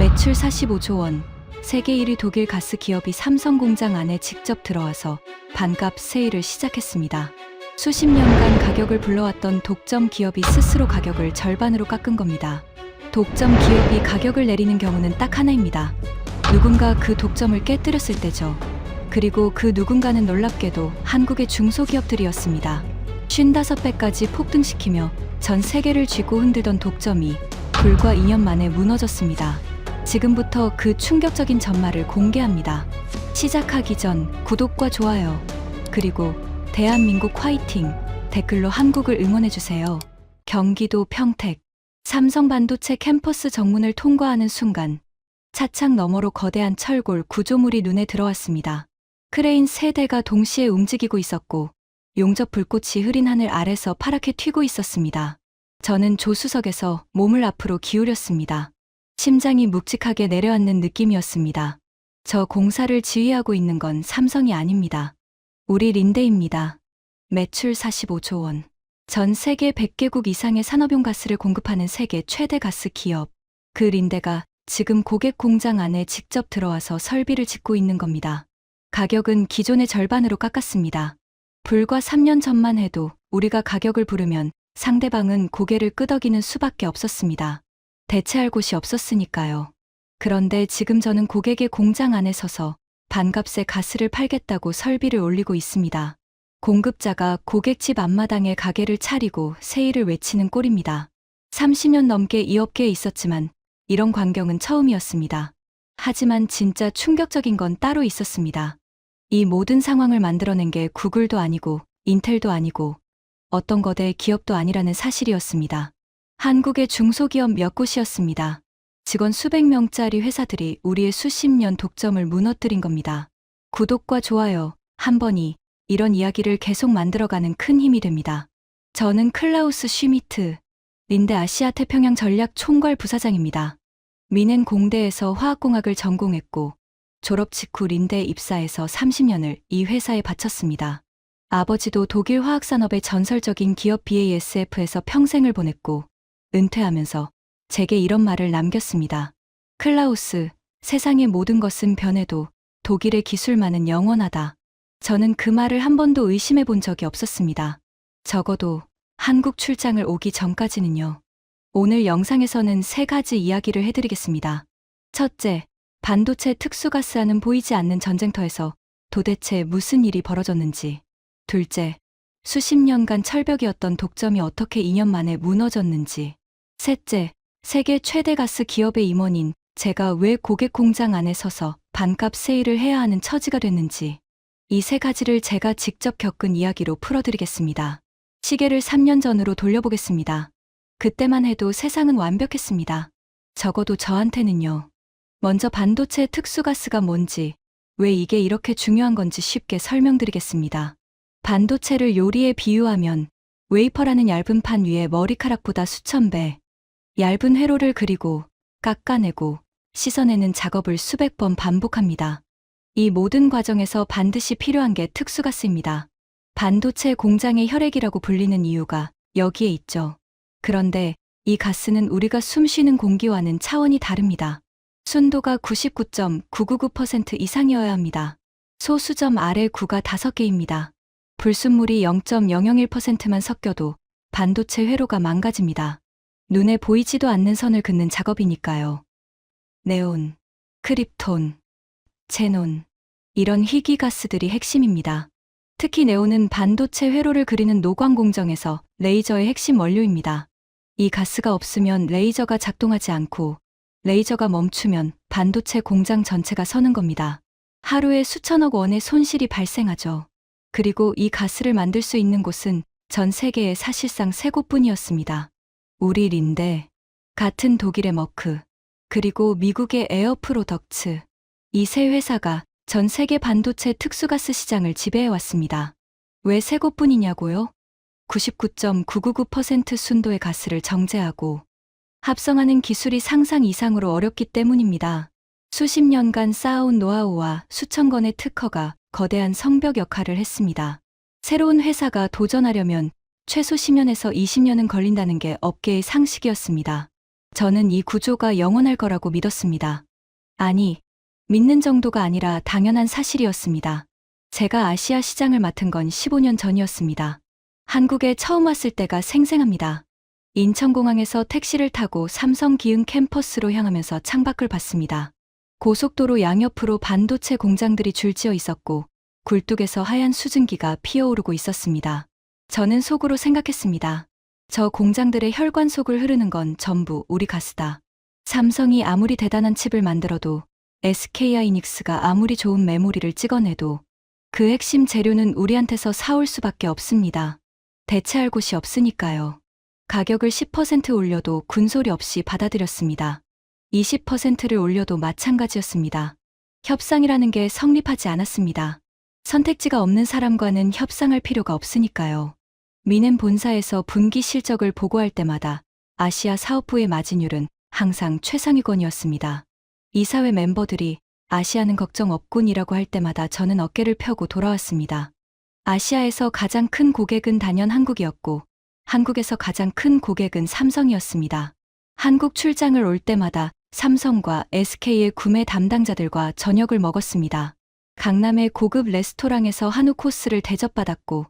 매출 45조 원. 세계 1위 독일 가스 기업이 삼성 공장 안에 직접 들어와서 반값 세일을 시작했습니다. 수십 년간 가격을 불러왔던 독점 기업이 스스로 가격을 절반으로 깎은 겁니다. 독점 기업이 가격을 내리는 경우는 딱 하나입니다. 누군가 그 독점을 깨뜨렸을 때죠. 그리고 그 누군가는 놀랍게도 한국의 중소기업들이었습니다. 55배까지 폭등시키며 전 세계를 쥐고 흔들던 독점이 불과 2년 만에 무너졌습니다. 지금부터 그 충격적인 전말을 공개합니다. 시작하기 전 구독과 좋아요, 그리고 대한민국 화이팅 댓글로 한국을 응원해주세요. 경기도 평택 삼성 반도체 캠퍼스 정문을 통과하는 순간 차창 너머로 거대한 철골 구조물이 눈에 들어왔습니다. 크레인 3대가 동시에 움직이고 있었고 용접 불꽃이 흐린 하늘 아래서 파랗게 튀고 있었습니다. 저는 조수석에서 몸을 앞으로 기울였습니다. 심장이 묵직하게 내려앉는 느낌이었습니다. 저 공사를 지휘하고 있는 건 삼성이 아닙니다. 우리 린데입니다. 매출 45조 원. 전 세계 100개국 이상의 산업용 가스를 공급하는 세계 최대 가스 기업. 그 린데가 지금 고객 공장 안에 직접 들어와서 설비를 짓고 있는 겁니다. 가격은 기존의 절반으로 깎았습니다. 불과 3년 전만 해도 우리가 가격을 부르면 상대방은 고개를 끄덕이는 수밖에 없었습니다. 대체할 곳이 없었으니까요. 그런데 지금 저는 고객의 공장 안에 서서 반값에 가스를 팔겠다고 설비를 올리고 있습니다. 공급자가 고객 집 앞마당에 가게를 차리고 세일을 외치는 꼴입니다. 30년 넘게 이 업계에 있었지만 이런 광경은 처음이었습니다. 하지만 진짜 충격적인 건 따로 있었습니다. 이 모든 상황을 만들어낸 게 구글도 아니고 인텔도 아니고 어떤 거대 기업도 아니라는 사실이었습니다. 한국의 중소기업 몇 곳이었습니다. 직원 수백 명짜리 회사들이 우리의 수십 년 독점을 무너뜨린 겁니다. 구독과 좋아요 한 번이 이런 이야기를 계속 만들어가는 큰 힘이 됩니다. 저는 클라우스 슈미트, 린데 아시아 태평양 전략 총괄 부사장입니다. 미넨 공대에서 화학공학을 전공했고 졸업 직후 린데에 입사해서 30년을 이 회사에 바쳤습니다. 아버지도 독일 화학산업의 전설적인 기업 BASF에서 평생을 보냈고 은퇴하면서 제게 이런 말을 남겼습니다. 클라우스, 세상의 모든 것은 변해도 독일의 기술만은 영원하다. 저는 그 말을 한 번도 의심해 본 적이 없었습니다. 적어도 한국 출장을 오기 전까지는요. 오늘 영상에서는 3가지 이야기를 해드리겠습니다. 첫째, 반도체 특수가스와는 보이지 않는 전쟁터에서 도대체 무슨 일이 벌어졌는지. 둘째, 수십 년간 철벽이었던 독점이 어떻게 2년 만에 무너졌는지. 셋째, 세계 최대 가스 기업의 임원인 제가 왜 고객 공장 안에 서서 반값 세일을 해야 하는 처지가 됐는지. 이 3가지를 제가 직접 겪은 이야기로 풀어드리겠습니다. 시계를 3년 전으로 돌려보겠습니다. 그때만 해도 세상은 완벽했습니다. 적어도 저한테는요. 먼저 반도체 특수가스가 뭔지, 왜 이게 이렇게 중요한 건지 쉽게 설명드리겠습니다. 반도체를 요리에 비유하면 웨이퍼라는 얇은 판 위에 머리카락보다 수천 배 얇은 회로를 그리고 깎아내고 씻어내는 작업을 수백 번 반복합니다. 이 모든 과정에서 반드시 필요한 게 특수가스입니다. 반도체 공장의 혈액이라고 불리는 이유가 여기에 있죠. 그런데 이 가스는 우리가 숨쉬는 공기와는 차원이 다릅니다. 순도가 99.999% 이상이어야 합니다. 소수점 아래 9가 5개입니다. 불순물이 0.001%만 섞여도 반도체 회로가 망가집니다. 눈에 보이지도 않는 선을 긋는 작업이니까요. 네온, 크립톤, 제논, 이런 희귀가스들이 핵심입니다. 특히 네온은 반도체 회로를 그리는 노광 공정에서 레이저의 핵심 원료입니다. 이 가스가 없으면 레이저가 작동하지 않고 레이저가 멈추면 반도체 공장 전체가 서는 겁니다. 하루에 수천억 원의 손실이 발생하죠. 그리고 이 가스를 만들 수 있는 곳은 전 세계에 사실상 3곳뿐이었습니다. 우리 린데, 같은 독일의 머크, 그리고 미국의 에어프로덕츠. 이 3회사가 전 세계 반도체 특수가스 시장을 지배해왔습니다. 왜 3곳뿐이냐고요? 99.999% 순도의 가스를 정제하고 합성하는 기술이 상상 이상으로 어렵기 때문입니다. 수십 년간 쌓아온 노하우와 수천 건의 특허가 거대한 성벽 역할을 했습니다. 새로운 회사가 도전하려면 최소 10년에서 20년은 걸린다는 게 업계의 상식이었습니다. 저는 이 구조가 영원할 거라고 믿었습니다. 아니, 믿는 정도가 아니라 당연한 사실이었습니다. 제가 아시아 시장을 맡은 건 15년 전이었습니다. 한국에 처음 왔을 때가 생생합니다. 인천공항에서 택시를 타고 삼성 기흥 캠퍼스로 향하면서 창밖을 봤습니다. 고속도로 양옆으로 반도체 공장들이 줄지어 있었고 굴뚝에서 하얀 수증기가 피어오르고 있었습니다. 저는 속으로 생각했습니다. 저 공장들의 혈관 속을 흐르는 건 전부 우리 가스다. 삼성이 아무리 대단한 칩을 만들어도 SK하이닉스가 아무리 좋은 메모리를 찍어내도 그 핵심 재료는 우리한테서 사올 수밖에 없습니다. 대체할 곳이 없으니까요. 가격을 10% 올려도 군소리 없이 받아들였습니다. 20%를 올려도 마찬가지였습니다. 협상이라는 게 성립하지 않았습니다. 선택지가 없는 사람과는 협상할 필요가 없으니까요. 미넨 본사에서 분기 실적을 보고할 때마다 아시아 사업부의 마진율은 항상 최상위권이었습니다. 이사회 멤버들이 아시아는 걱정 없군이라고 할 때마다 저는 어깨를 펴고 돌아왔습니다. 아시아에서 가장 큰 고객은 단연 한국이었고 한국에서 가장 큰 고객은 삼성이었습니다. 한국 출장을 올 때마다 삼성과 SK의 구매 담당자들과 저녁을 먹었습니다. 강남의 고급 레스토랑에서 한우 코스를 대접받았고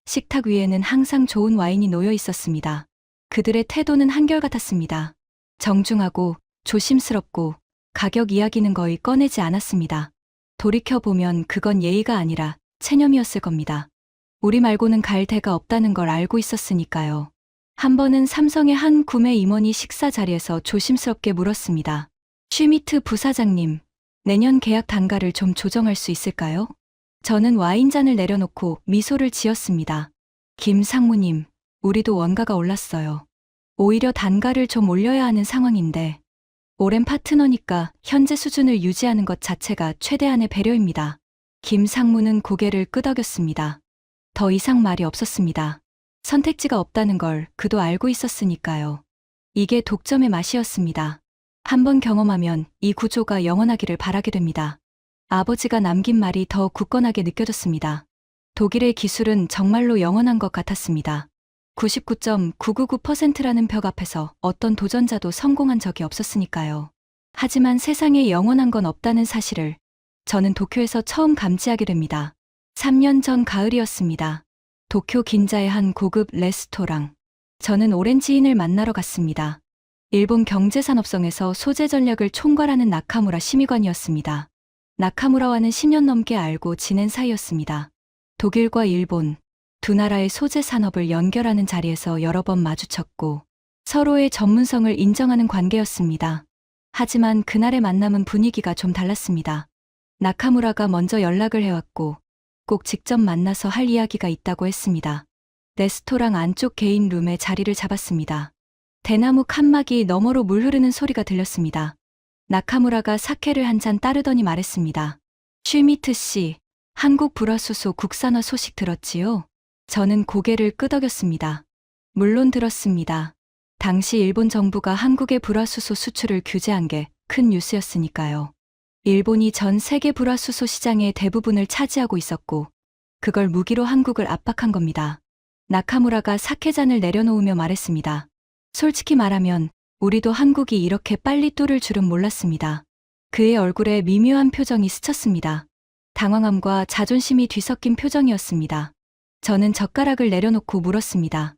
식탁 위에는 항상 좋은 와인이 놓여 있었습니다. 그들의 태도는 한결같았습니다. 정중하고 조심스럽고 가격 이야기는 거의 꺼내지 않았습니다. 돌이켜보면 그건 예의가 아니라 체념이었을 겁니다. 우리 말고는 갈 데가 없다는 걸 알고 있었으니까요. 한 번은 삼성의 한 구매 임원이 식사 자리에서 조심스럽게 물었습니다. 슈미트 부사장님, 내년 계약 단가를 좀 조정할 수 있을까요? 저는 와인잔을 내려놓고 미소를 지었습니다. 김 상무님, 우리도 원가가 올랐어요. 오히려 단가를 좀 올려야 하는 상황인데 오랜 파트너니까 현재 수준을 유지하는 것 자체가 최대한의 배려입니다. 김 상무는 고개를 끄덕였습니다. 더 이상 말이 없었습니다. 선택지가 없다는 걸 그도 알고 있었으니까요. 이게 독점의 맛이었습니다. 한번 경험하면 이 구조가 영원하기를 바라게 됩니다. 아버지가 남긴 말이 더 굳건하게 느껴졌습니다. 독일의 기술은 정말로 영원한 것 같았습니다. 99.999%라는 벽 앞에서 어떤 도전자도 성공한 적이 없었으니까요. 하지만 세상에 영원한 건 없다는 사실을 저는 도쿄에서 처음 감지하게 됩니다. 3년 전 가을이었습니다. 도쿄 긴자의 한 고급 레스토랑. 저는 오랜 지인을 만나러 갔습니다. 일본 경제산업성에서 소재 전략을 총괄하는 나카무라 심의관이었습니다. 나카무라와는 10년 넘게 알고 지낸 사이였습니다. 독일과 일본, 두 나라의 소재 산업을 연결하는 자리에서 여러 번 마주쳤고 서로의 전문성을 인정하는 관계였습니다. 하지만 그날의 만남은 분위기가 좀 달랐습니다. 나카무라가 먼저 연락을 해왔고 꼭 직접 만나서 할 이야기가 있다고 했습니다. 레스토랑 안쪽 개인 룸에 자리를 잡았습니다. 대나무 칸막이 너머로 물 흐르는 소리가 들렸습니다. 나카무라가 사케를 한 잔 따르더니 말했습니다. 슈미트 씨, 한국 불화수소 국산화 소식 들었지요? 저는 고개를 끄덕였습니다. 물론 들었습니다. 당시 일본 정부가 한국의 불화수소 수출을 규제한 게 큰 뉴스였으니까요. 일본이 전 세계 불화수소 시장의 대부분을 차지하고 있었고 그걸 무기로 한국을 압박한 겁니다. 나카무라가 사케잔을 내려놓으며 말했습니다. 솔직히 말하면 우리도 한국이 이렇게 빨리 뚫을 줄은 몰랐습니다. 그의 얼굴에 미묘한 표정이 스쳤습니다. 당황함과 자존심이 뒤섞인 표정이었습니다. 저는 젓가락을 내려놓고 물었습니다.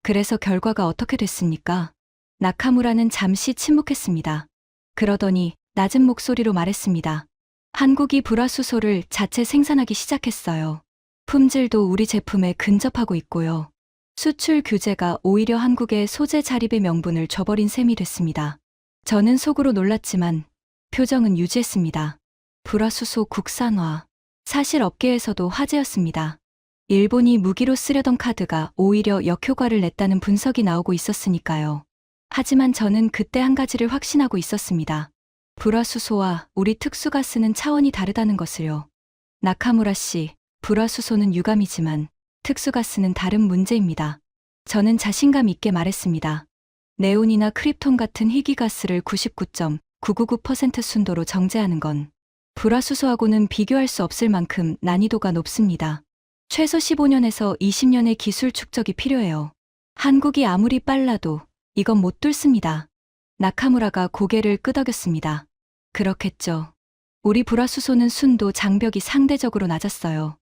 그래서 결과가 어떻게 됐습니까? 나카무라는 잠시 침묵했습니다. 그러더니 낮은 목소리로 말했습니다. 한국이 불화수소를 자체 생산하기 시작했어요. 품질도 우리 제품에 근접하고 있고요. 수출 규제가 오히려 한국의 소재 자립의 명분을 저버린 셈이 됐습니다. 저는 속으로 놀랐지만 표정은 유지했습니다. 불화수소 국산화. 사실 업계에서도 화제였습니다. 일본이 무기로 쓰려던 카드가 오히려 역효과를 냈다는 분석이 나오고 있었으니까요. 하지만 저는 그때 한 가지를 확신하고 있었습니다. 불화수소와 우리 특수가스는 차원이 다르다는 것을요. 나카무라 씨, 불화수소는 유감이지만 특수가스는 다른 문제입니다. 저는 자신감 있게 말했습니다. 네온이나 크립톤 같은 희귀가스를 99.999% 순도로 정제하는 건 불화수소하고는 비교할 수 없을 만큼 난이도가 높습니다. 최소 15년에서 20년의 기술 축적이 필요해요. 한국이 아무리 빨라도 이건 못 뚫습니다. 나카무라가 고개를 끄덕였습니다. 그렇겠죠. 우리 불화수소는 순도 장벽이 상대적으로 낮았어요.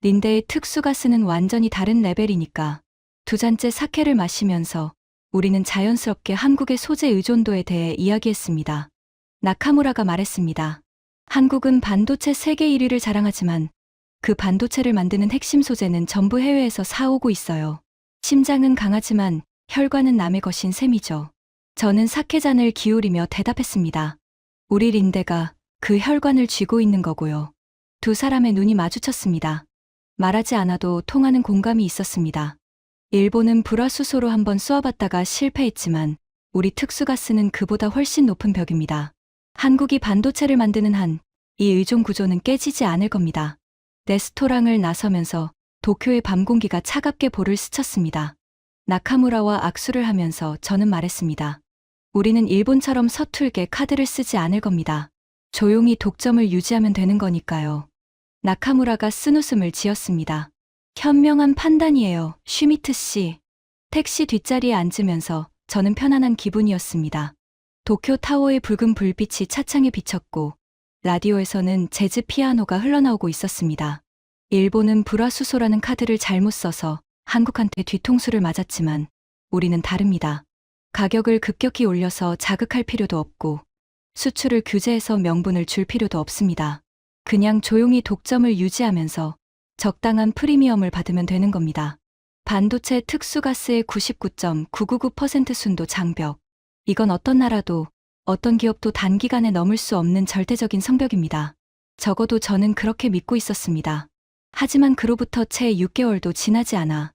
린데의 특수가스는 완전히 다른 레벨이니까. 두 잔째 사케를 마시면서 우리는 자연스럽게 한국의 소재 의존도에 대해 이야기했습니다. 나카무라가 말했습니다. 한국은 반도체 세계 1위를 자랑하지만 그 반도체를 만드는 핵심 소재는 전부 해외에서 사오고 있어요. 심장은 강하지만 혈관은 남의 것인 셈이죠. 저는 사케잔을 기울이며 대답했습니다. 우리 린데가 그 혈관을 쥐고 있는 거고요. 두 사람의 눈이 마주쳤습니다. 말하지 않아도 통하는 공감이 있었습니다. 일본은 불화수소로 한번 쏘아봤다가 실패했지만 우리 특수가스는 그보다 훨씬 높은 벽입니다. 한국이 반도체를 만드는 한 이 의존 구조는 깨지지 않을 겁니다. 레스토랑을 나서면서 도쿄의 밤 공기가 차갑게 볼을 스쳤습니다. 나카무라와 악수를 하면서 저는 말했습니다. 우리는 일본처럼 서툴게 카드를 쓰지 않을 겁니다. 조용히 독점을 유지하면 되는 거니까요. 나카무라가 쓴웃음을 지었습니다. 현명한 판단이에요, 슈미트 씨. 택시 뒷자리에 앉으면서 저는 편안한 기분이었습니다. 도쿄 타워의 붉은 불빛이 차창에 비쳤고 라디오에서는 재즈 피아노가 흘러나오고 있었습니다. 일본은 불화수소라는 카드를 잘못 써서 한국한테 뒤통수를 맞았지만 우리는 다릅니다. 가격을 급격히 올려서 자극할 필요도 없고 수출을 규제해서 명분을 줄 필요도 없습니다. 그냥 조용히 독점을 유지하면서 적당한 프리미엄을 받으면 되는 겁니다. 반도체 특수가스의 99.999% 순도 장벽. 이건 어떤 나라도 어떤 기업도 단기간에 넘을 수 없는 절대적인 성벽입니다. 적어도 저는 그렇게 믿고 있었습니다. 하지만 그로부터 채 6개월도 지나지 않아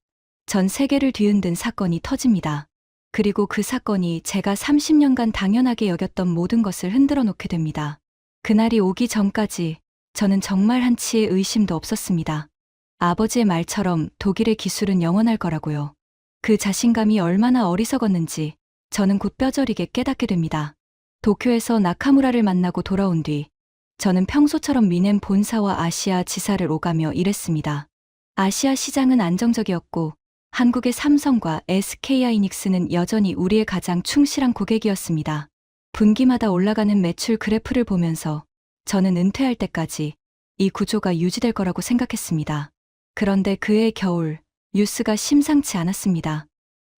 전 세계를 뒤흔든 사건이 터집니다. 그리고 그 사건이 제가 30년간 당연하게 여겼던 모든 것을 흔들어 놓게 됩니다. 그날이 오기 전까지 저는 정말 한치의 의심도 없었습니다. 아버지의 말처럼 독일의 기술은 영원할 거라고요. 그 자신감이 얼마나 어리석었는지 저는 곧 뼈저리게 깨닫게 됩니다. 도쿄에서 나카무라를 만나고 돌아온 뒤 저는 평소처럼 미넨 본사와 아시아 지사를 오가며 일했습니다. 아시아 시장은 안정적이었고 한국의 삼성과 SK하이닉스는 여전히 우리의 가장 충실한 고객이었습니다. 분기마다 올라가는 매출 그래프를 보면서 저는 은퇴할 때까지 이 구조가 유지될 거라고 생각했습니다. 그런데 그해 겨울 뉴스가 심상치 않았습니다.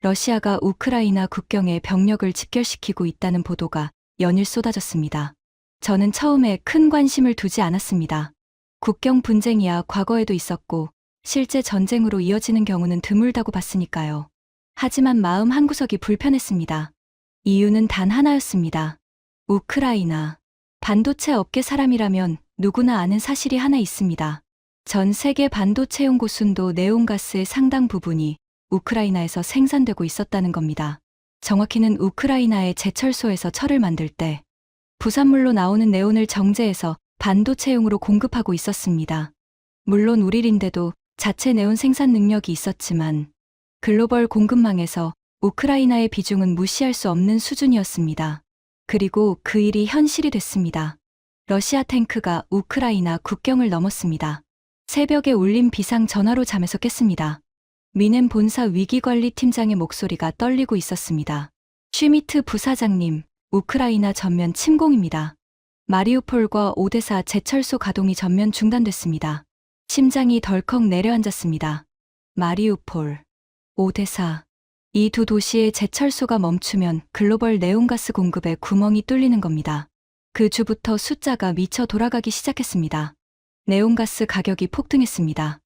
러시아가 우크라이나 국경에 병력을 집결시키고 있다는 보도가 연일 쏟아졌습니다. 저는 처음에 큰 관심을 두지 않았습니다. 국경 분쟁이야 과거에도 있었고 실제 전쟁으로 이어지는 경우는 드물다고 봤으니까요. 하지만 마음 한구석이 불편했습니다. 이유는 단 하나였습니다. 우크라이나. 반도체 업계 사람이라면 누구나 아는 사실이 하나 있습니다. 전 세계 반도체 연구 순도 네온가스의 상당 부분이 우크라이나에서 생산되고 있었다는 겁니다. 정확히는 우크라이나의 제철소에서 철을 만들 때 부산물로 나오는 네온을 정제해서 반도체용으로 공급하고 있었습니다. 물론 우리 린데도 자체 네온 생산 능력이 있었지만 글로벌 공급망에서 우크라이나의 비중은 무시할 수 없는 수준이었습니다. 그리고 그 일이 현실이 됐습니다. 러시아 탱크가 우크라이나 국경을 넘었습니다. 새벽에 울린 비상 전화로 잠에서 깼습니다. 미넨 본사 위기관리팀장의 목소리가 떨리고 있었습니다. 슈미트 부사장님, 우크라이나 전면 침공입니다. 마리우폴과 오데사 제철소 가동이 전면 중단됐습니다. 심장이 덜컥 내려앉았습니다. 마리우폴, 오데사. 이 두 도시의 제철소가 멈추면 글로벌 네온가스 공급에 구멍이 뚫리는 겁니다. 그 주부터 숫자가 미쳐 돌아가기 시작했습니다. 네온가스 가격이 폭등했습니다.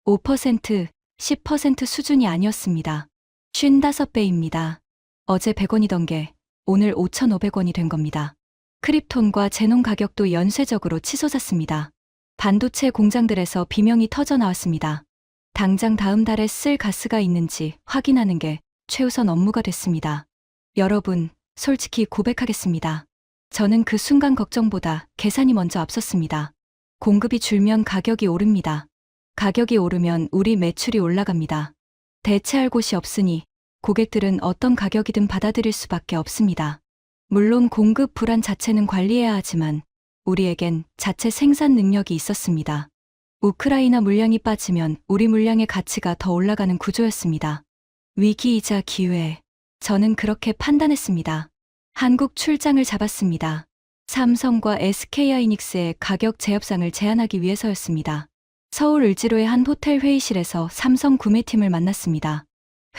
5%, 10% 수준이 아니었습니다. 55배입니다. 어제 100원이던 게 오늘 5,500원이 된 겁니다. 크립톤과 제논 가격도 연쇄적으로 치솟았습니다. 반도체 공장들에서 비명이 터져 나왔습니다. 당장 다음 달에 쓸 가스가 있는지 확인하는 게 최우선 업무가 됐습니다. 여러분, 솔직히 고백하겠습니다. 저는 그 순간 걱정보다 계산이 먼저 앞섰습니다. 공급이 줄면 가격이 오릅니다. 가격이 오르면 우리 매출이 올라갑니다. 대체할 곳이 없으니 고객들은 어떤 가격이든 받아들일 수밖에 없습니다. 물론 공급 불안 자체는 관리해야 하지만 우리에겐 자체 생산 능력이 있었습니다. 우크라이나 물량이 빠지면 우리 물량의 가치가 더 올라가는 구조였습니다. 위기이자 기회. 저는 그렇게 판단했습니다. 한국 출장을 잡았습니다. 삼성과 SK하이닉스의 가격 재협상을 제안하기 위해서였습니다. 서울 을지로의 한 호텔 회의실에서 삼성 구매팀을 만났습니다.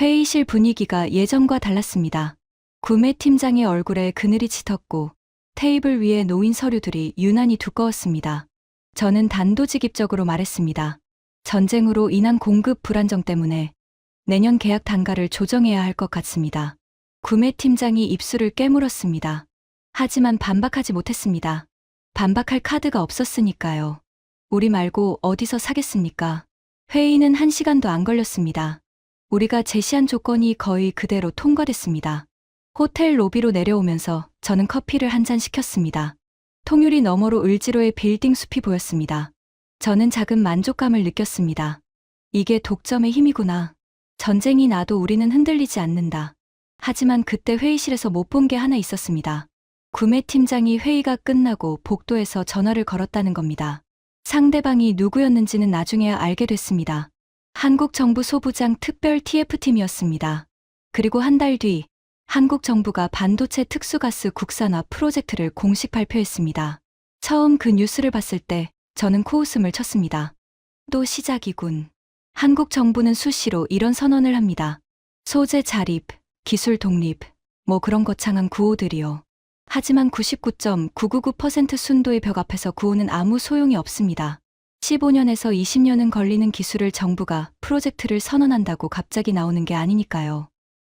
회의실 분위기가 예전과 달랐습니다. 구매팀장의 얼굴에 그늘이 짙었고 테이블 위에 놓인 서류들이 유난히 두꺼웠습니다. 저는 단도직입적으로 말했습니다. 전쟁으로 인한 공급 불안정 때문에 내년 계약 단가를 조정해야 할 것 같습니다. 구매팀장이 입술을 깨물었습니다. 하지만 반박하지 못했습니다. 반박할 카드가 없었으니까요. 우리 말고 어디서 사겠습니까? 회의는 1시간도 안 걸렸습니다. 우리가 제시한 조건이 거의 그대로 통과됐습니다. 호텔 로비로 내려오면서 저는 커피를 한 잔 시켰습니다. 통유리 너머로 을지로의 빌딩 숲이 보였습니다. 저는 작은 만족감을 느꼈습니다. 이게 독점의 힘이구나. 전쟁이 나도 우리는 흔들리지 않는다. 하지만 그때 회의실에서 못 본 게 하나 있었습니다. 구매팀장이 회의가 끝나고 복도에서 전화를 걸었다는 겁니다. 상대방이 누구였는지는 나중에야 알게 됐습니다. 한국 정부 소부장 특별 TF팀이었습니다. 그리고 한 달 뒤 한국 정부가 반도체 특수가스 국산화 프로젝트를 공식 발표했습니다. 처음 그 뉴스를 봤을 때 저는 코웃음을 쳤습니다. 또 시작이군. 한국 정부는 수시로 이런 선언을 합니다. 소재 자립, 기술 독립, 뭐 그런 거창한 구호들이요. 하지만 99.999% 순도의 벽 앞에서 구호는 아무 소용이 없습니다. 15년에서 20년은 걸리는 기술을 정부가 프로젝트를 선언한다고 갑자기 나오는 게 아니니까요.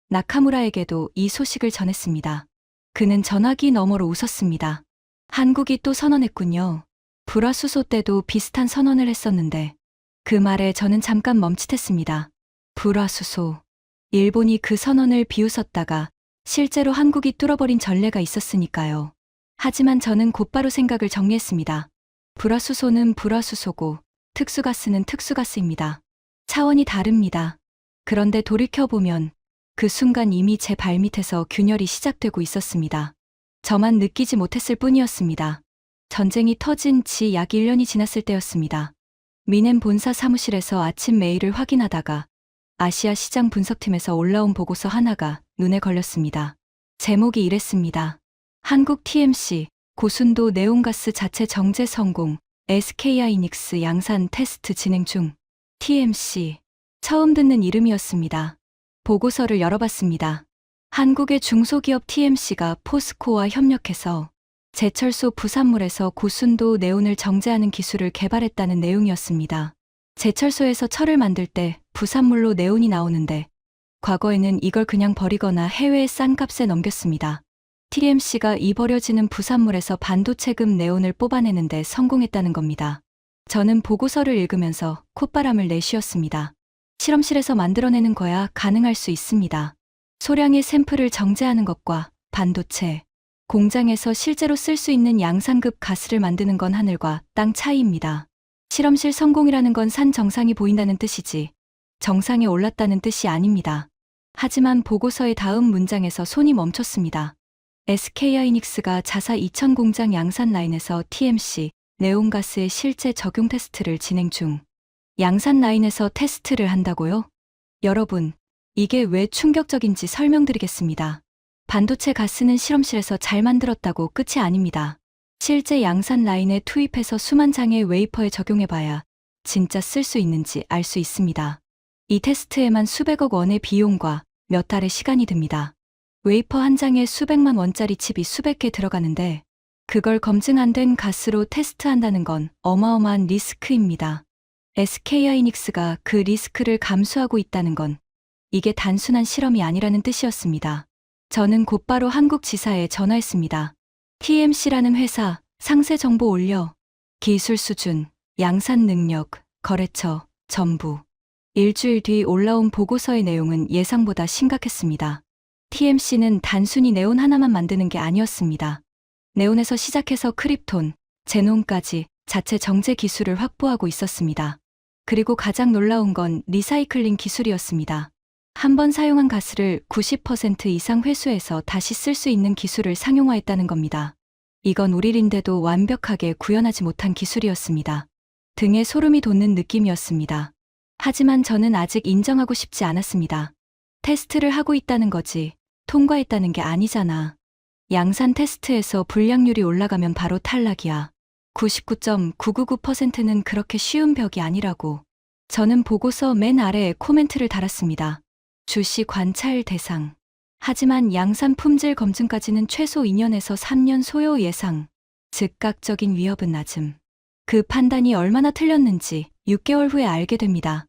나카무라에게도 이 소식을 전했습니다. 그는 전화기 너머로 웃었습니다. 한국이 또 선언했군요. 불화수소 때도 비슷한 선언을 했었는데 그 말에 저는 잠깐 멈칫했습니다. 불화수소. 일본이 그 선언을 비웃었다가 실제로 한국이 뚫어버린 전례가 있었으니까요. 하지만 저는 곧바로 생각을 정리했습니다. 불화수소는 불화수소고 특수가스는 특수가스입니다. 차원이 다릅니다. 그런데 돌이켜보면 그 순간 이미 제 발밑에서 균열이 시작되고 있었습니다. 저만 느끼지 못했을 뿐이었습니다. 전쟁이 터진 지 약 1년이 지났을 때였습니다. 미넨 본사 사무실에서 아침 메일을 확인하다가 아시아 시장 분석팀에서 올라온 보고서 하나가 눈에 걸렸습니다. 제목이 이랬습니다. 한국 TMC, 고순도 네온가스 자체 정제 성공, SK하이닉스 양산 테스트 진행 중. TMC. 처음 듣는 이름이었습니다. 보고서를 열어봤습니다. 한국의 중소기업 TMC가 포스코와 협력해서 제철소 부산물에서 고순도 네온을 정제하는 기술을 개발했다는 내용이었습니다. 제철소에서 철을 만들 때 부산물로 네온이 나오는데 과거에는 이걸 그냥 버리거나 해외에 싼 값에 넘겼습니다. TMC가 이 버려지는 부산물에서 반도체급 네온을 뽑아내는데 성공했다는 겁니다. 저는 보고서를 읽으면서 콧바람을 내쉬었습니다. 실험실에서 만들어내는 거야 가능할 수 있습니다. 소량의 샘플을 정제하는 것과 반도체, 공장에서 실제로 쓸 수 있는 양산급 가스를 만드는 건 하늘과 땅 차이입니다. 실험실 성공이라는 건 산 정상이 보인다는 뜻이지 정상에 올랐다는 뜻이 아닙니다. 하지만 보고서의 다음 문장에서 손이 멈췄습니다. SK하이닉스가 자사 2000 공장 양산 라인에서 TMC, 네온가스의 실제 적용 테스트를 진행 중. 양산 라인에서 테스트를 한다고요? 여러분, 이게 왜 충격적인지 설명드리겠습니다. 반도체 가스는 실험실에서 잘 만들었다고 끝이 아닙니다. 실제 양산 라인에 투입해서 수만 장의 웨이퍼에 적용해봐야 진짜 쓸 수 있는지 알 수 있습니다. 이 테스트에만 수백억 원의 비용과 몇 달의 시간이 듭니다. 웨이퍼 한 장에 수백만 원짜리 칩이 수백 개 들어가는데 그걸 검증 안 된 가스로 테스트한다는 건 어마어마한 리스크입니다. SK하이닉스가 그 리스크를 감수하고 있다는 건 이게 단순한 실험이 아니라는 뜻이었습니다. 저는 곧바로 한국 지사에 전화했습니다. TMC라는 회사, 상세 정보 올려. 기술 수준, 양산 능력, 거래처, 전부. 일주일 뒤 올라온 보고서의 내용은 예상보다 심각했습니다. TMC는 단순히 네온 하나만 만드는 게 아니었습니다. 네온에서 시작해서 크립톤, 제논까지 자체 정제 기술을 확보하고 있었습니다. 그리고 가장 놀라운 건 리사이클링 기술이었습니다. 한 번 사용한 가스를 90% 이상 회수해서 다시 쓸 수 있는 기술을 상용화했다는 겁니다. 이건 우리 일인데도 완벽하게 구현하지 못한 기술이었습니다. 등에 소름이 돋는 느낌이었습니다. 하지만 저는 아직 인정하고 싶지 않았습니다. 테스트를 하고 있다는 거지, 통과했다는 게 아니잖아. 양산 테스트에서 불량률이 올라가면 바로 탈락이야. 99.999%는 그렇게 쉬운 벽이 아니라고. 저는 보고서 맨 아래에 코멘트를 달았습니다. 주시 관찰 대상. 하지만 양산 품질 검증까지는 최소 2년에서 3년 소요 예상. 즉각적인 위협은 낮음. 그 판단이 얼마나 틀렸는지 6개월 후에 알게 됩니다.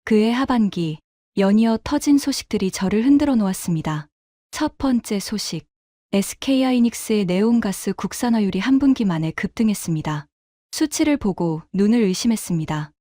그해 하반기 연이어 터진 소식들이 저를 흔들어 놓았습니다. 첫 번째 소식. SK하이닉스의 네온가스 국산화율이 한 분기 만에 급등했습니다. 수치를 보고 눈을 의심했습니다.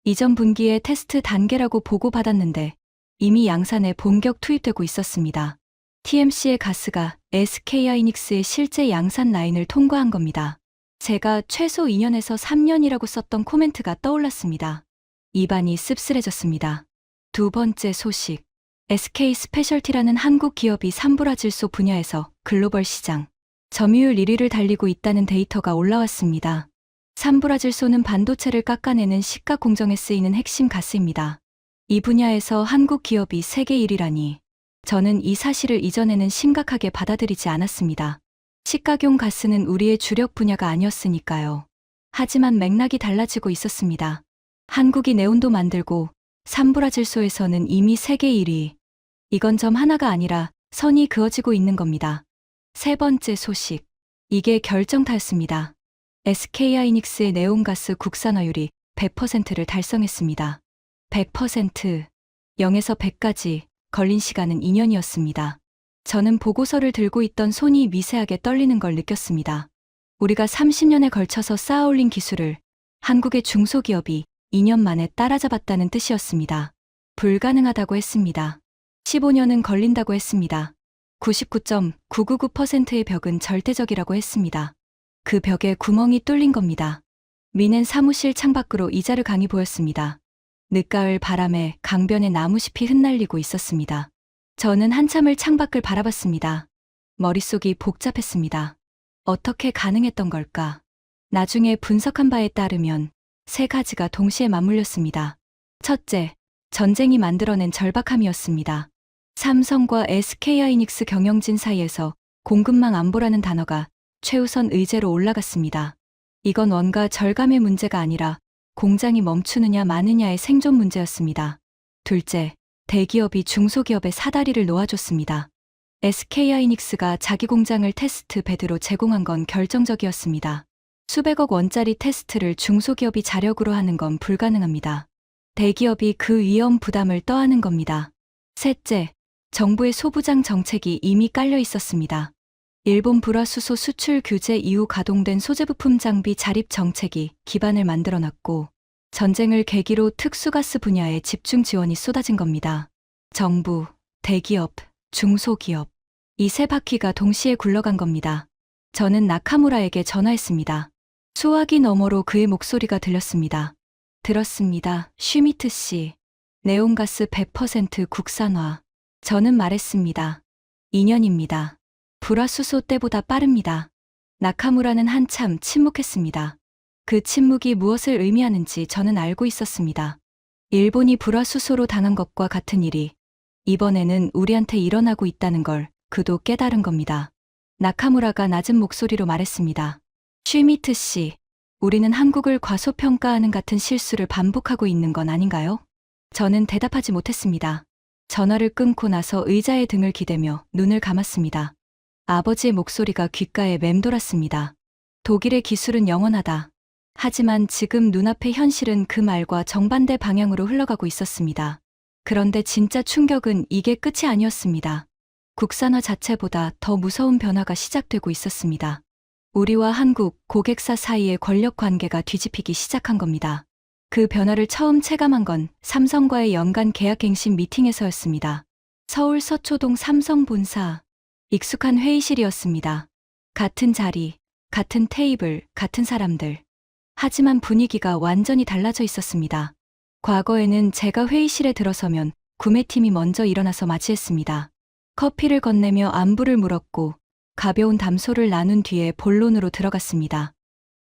이전 분기에 테스트 단계라고 보고받았는데 이미 양산에 본격 투입되고 있었습니다. TMC의 가스가 SK하이닉스의 실제 양산 라인을 통과한 겁니다. 제가 최소 2년에서 3년이라고 썼던 코멘트가 떠올랐습니다. 입안이 씁쓸해졌습니다. 두 번째 소식. SK 스페셜티라는 한국 기업이 산불화질소 분야에서 글로벌 시장 점유율 1위를 달리고 있다는 데이터가 올라왔습니다. 산불화질소는 반도체를 깎아내는 식가 공정에 쓰이는 핵심 가스입니다. 이 분야에서 한국 기업이 세계 1위라니 저는 이 사실을 이전에는 심각하게 받아들이지 않았습니다. 식가용 가스는 우리의 주력 분야가 아니었으니까요. 하지만 맥락이 달라지고 있었습니다. 한국이 네온도 만들고 산불화질소에서는 이미 세계 1위. 이건 점 하나가 아니라 선이 그어지고 있는 겁니다. 세 번째 소식. 이게 결정타였습니다. SK하이닉스의 네온가스 국산화율이 100%를 달성했습니다. 100%, 0에서 100까지 걸린 시간은 2년이었습니다. 저는 보고서를 들고 있던 손이 미세하게 떨리는 걸 느꼈습니다. 우리가 30년에 걸쳐서 쌓아올린 기술을 한국의 중소기업이 2년 만에 따라잡았다는 뜻이었습니다. 불가능하다고 했습니다. 15년은 걸린다고 했습니다. 99.999%의 벽은 절대적이라고 했습니다. 그 벽에 구멍이 뚫린 겁니다. 미넨 사무실 창밖으로 이자르 강이 보였습니다. 늦가을 바람에 강변에 나무잎이 흩날리고 있었습니다. 저는 한참을 창밖을 바라봤습니다. 머릿속이 복잡했습니다. 어떻게 가능했던 걸까? 나중에 분석한 바에 따르면 세 가지가 동시에 맞물렸습니다. 첫째, 전쟁이 만들어낸 절박함이었습니다. 삼성과 SK하이닉스 경영진 사이에서 공급망 안보라는 단어가 최우선 의제로 올라갔습니다. 이건 원가 절감의 문제가 아니라 공장이 멈추느냐 마느냐의 생존 문제였습니다. 둘째, 대기업이 중소기업의 사다리를 놓아줬습니다. SK하이닉스가 자기 공장을 테스트 베드로 제공한 건 결정적이었습니다. 수백억 원짜리 테스트를 중소기업이 자력으로 하는 건 불가능합니다. 대기업이 그 위험 부담을 떠안은 겁니다. 셋째, 정부의 소부장 정책이 이미 깔려 있었습니다. 일본 불화수소 수출 규제 이후 가동된 소재부품 장비 자립 정책이 기반을 만들어놨고 전쟁을 계기로 특수가스 분야에 집중 지원이 쏟아진 겁니다. 정부, 대기업, 중소기업 이 세 바퀴가 동시에 굴러간 겁니다. 저는 나카무라에게 전화했습니다. 수화기 너머로 그의 목소리가 들렸습니다. 들었습니다. 슈미트 씨. 네온가스 100% 국산화. 저는 말했습니다. 2년입니다. 불화수소 때보다 빠릅니다. 나카무라는 한참 침묵했습니다. 그 침묵이 무엇을 의미하는지 저는 알고 있었습니다. 일본이 불화수소로 당한 것과 같은 일이 이번에는 우리한테 일어나고 있다는 걸 그도 깨달은 겁니다. 나카무라가 낮은 목소리로 말했습니다. 슈미트 씨, 우리는 한국을 과소평가하는 같은 실수를 반복하고 있는 건 아닌가요? 저는 대답하지 못했습니다. 전화를 끊고 나서 의자에 등을 기대며 눈을 감았습니다. 아버지의 목소리가 귓가에 맴돌았습니다. 독일의 기술은 영원하다. 하지만 지금 눈앞의 현실은 그 말과 정반대 방향으로 흘러가고 있었습니다. 그런데 진짜 충격은 이게 끝이 아니었습니다. 국산화 자체보다 더 무서운 변화가 시작되고 있었습니다. 우리와 한국 고객사 사이의 권력 관계가 뒤집히기 시작한 겁니다. 그 변화를 처음 체감한 건 삼성과의 연간 계약갱신 미팅에서였습니다. 서울 서초동 삼성 본사. 익숙한 회의실이었습니다. 같은 자리, 같은 테이블, 같은 사람들. 하지만 분위기가 완전히 달라져 있었습니다. 과거에는 제가 회의실에 들어서면 구매팀이 먼저 일어나서 맞이했습니다. 커피를 건네며 안부를 물었고 가벼운 담소를 나눈 뒤에 본론으로 들어갔습니다.